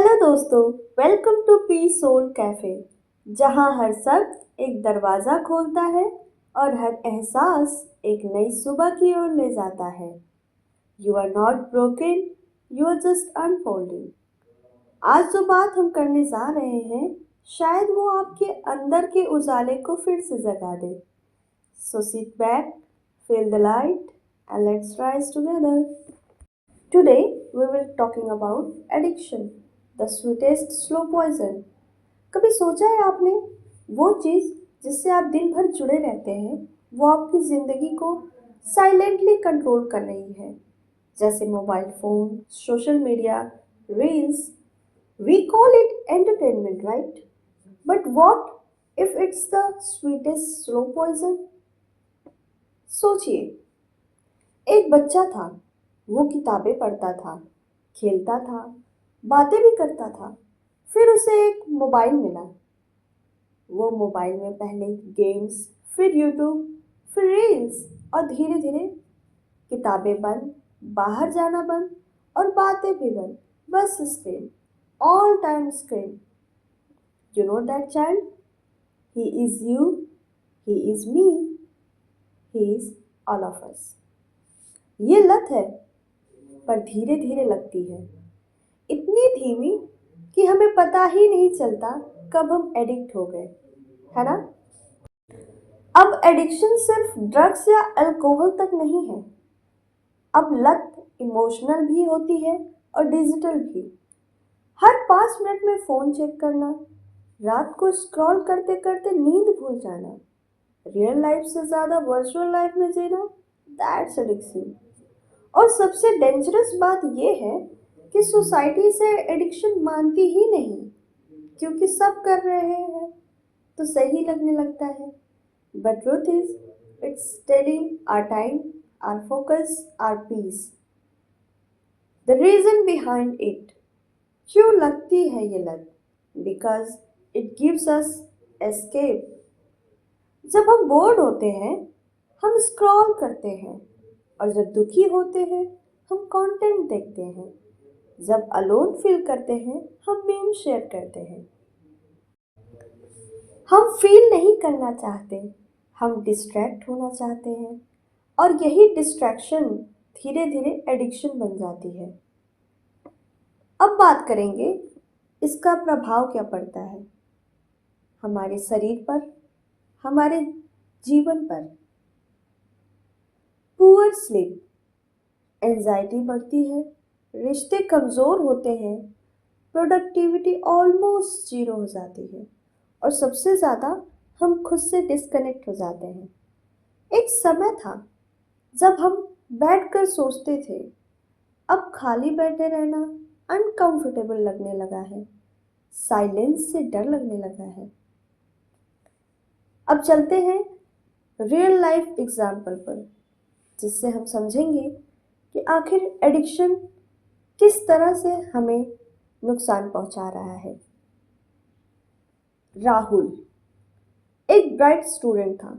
Hello दोस्तों, welcome to P soul cafe, जहां हर शब्द एक दरवाजा खोलता है और हर एहसास एक नई सुबह की ओर ले जाता है। You are not broken, you are just unfolding. आज जो बात हम करने जा रहे हैं, शायद वो आपके अंदर के उजाले को फिर से जगा दे। So sit back, feel the light and let's rise together. Today we will talking about addiction, the sweetest slow poison। कभी सोचा है आपने, वो चीज़ जिससे आप दिन भर जुड़े रहते हैं, वो आपकी ज़िंदगी को साइलेंटली कंट्रोल कर रही है, जैसे mobile phone, social media, reels. We call it entertainment, right? But what if it's the sweetest slow poison? सोचिए, एक बच्चा था। वो किताबें पढ़ता था, खेलता था, बातें भी करता था। फिर उसे एक मोबाइल मिला। वो मोबाइल में पहले गेम्स, फिर यूट्यूब, फिर रील्स, और धीरे धीरे किताबें बंद, बाहर जाना बंद, और बातें भी बंद। बस screen, all time screen. You know that child? He is you, he is me, he is all of us. ये लत है, पर धीरे धीरे लगती है, इतनी धीमी कि हमें पता ही नहीं चलता कब हम एडिक्ट हो गए, है ना? अब एडिक्शन सिर्फ ड्रग्स या अल्कोहल तक नहीं है। अब लत इमोशनल भी होती है और डिजिटल भी। हर 5 मिनट में फ़ोन चेक करना, रात को स्क्रॉल करते करते नींद भूल जाना, रियल लाइफ से ज़्यादा वर्चुअल लाइफ में जीना, दैट्स एडिक्शन। और सबसे डेंजरस बात यह है कि सोसाइटी से एडिक्शन मानती ही नहीं, क्योंकि सब कर रहे हैं तो सही लगने लगता है। But truth is it's stealing our time, our focus, our peace. The reason behind it, क्यों लगती है ये लत? Because it gives us escape. जब हम बोर्ड होते हैं, हम स्क्रॉल करते हैं, और जब दुखी होते हैं, हम कंटेंट देखते हैं। जब अलोन फील करते हैं, हम मीम शेयर करते हैं। हम फील नहीं करना चाहते, हम डिस्ट्रैक्ट होना चाहते हैं, और यही डिस्ट्रैक्शन धीरे धीरे एडिक्शन बन जाती है। अब बात करेंगे इसका प्रभाव क्या पड़ता है हमारे शरीर पर, हमारे जीवन पर। पुअर स्लीप, एंजाइटी बढ़ती है, रिश्ते कमज़ोर होते हैं, प्रोडक्टिविटी ऑलमोस्ट जीरो हो जाती है, और सबसे ज़्यादा हम खुद से डिस्कनेक्ट हो जाते हैं। एक समय था जब हम बैठकर सोचते थे, अब खाली बैठे रहना अनकंफर्टेबल लगने लगा है, साइलेंस से डर लगने लगा है। अब चलते हैं रियल लाइफ एग्जाम्पल पर, जिससे हम समझेंगे कि आखिर एडिक्शन किस तरह से हमें नुकसान पहुंचा रहा है। राहुल एक ब्राइट स्टूडेंट था,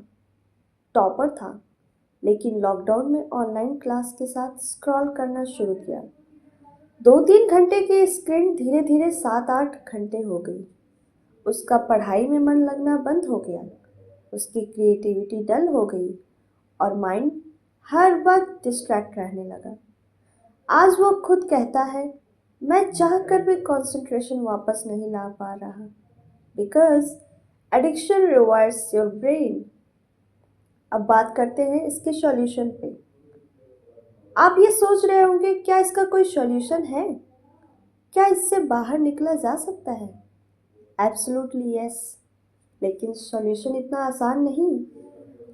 टॉपर था, लेकिन लॉकडाउन में ऑनलाइन क्लास के साथ स्क्रॉल करना शुरू किया। 2-3 घंटे की स्क्रीन धीरे धीरे 7-8 घंटे हो गई। उसका पढ़ाई में मन लगना बंद हो गया, उसकी क्रिएटिविटी डल हो गई, और माइंड हर वक्त डिस्ट्रैक्ट रहने लगा। आज वो खुद कहता है, मैं चाह कर भी कंसंट्रेशन वापस नहीं ला पा रहा, बिकॉज एडिक्शन रिवायर्स योर ब्रेन। अब बात करते हैं इसके सॉल्यूशन पे। आप ये सोच रहे होंगे, क्या इसका कोई सॉल्यूशन है? क्या इससे बाहर निकला जा सकता है? एब्सोल्युटली यस, लेकिन सॉल्यूशन इतना आसान नहीं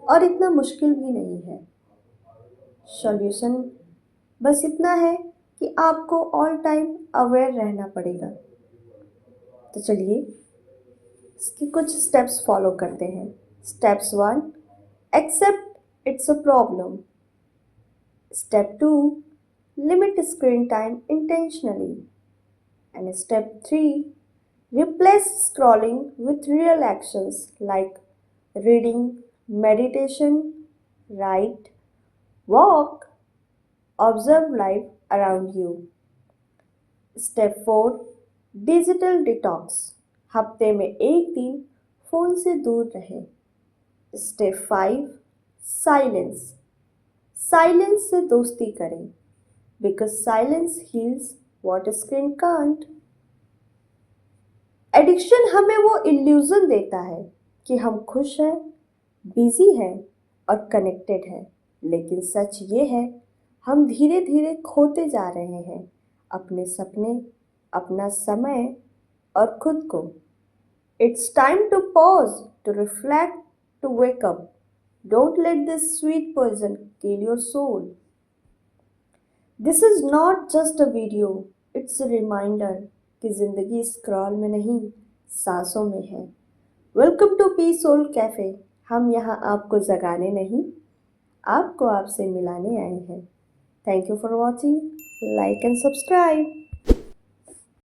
और इतना मुश्किल भी नहीं है। सॉल्यूशन बस इतना है कि आपको ऑल टाइम अवेयर रहना पड़ेगा। तो चलिए इसके कुछ स्टेप्स फॉलो करते हैं। Steps 1, accept it's a problem. Step 2, limit screen time intentionally. And step 3, replace scrolling with real actions like reading, meditation, write, walk, observe life around you. Step 4, digital detox, हफ्ते में एक दिन phone से दूर रहें। Step 5, silence. Silence से दोस्ती करें, because silence heels what screen can't. Addiction हमें वो इल्यूजन देता है कि हम खुश हैं, बिजी हैं और कनेक्टेड हैं, लेकिन सच ये है हम धीरे धीरे खोते जा रहे हैं अपने सपने, अपना समय और खुद को। It's time to pause, to reflect, to wake up. Don't let this sweet poison kill your soul. This is not just a video, it's a reminder कि जिंदगी स्क्रॉल में नहीं, सांसों में है। Welcome to P soul cafe. हम यहाँ आपको जगाने नहीं, आपको आपसे मिलाने आए हैं। Thank you for watching, like and subscribe.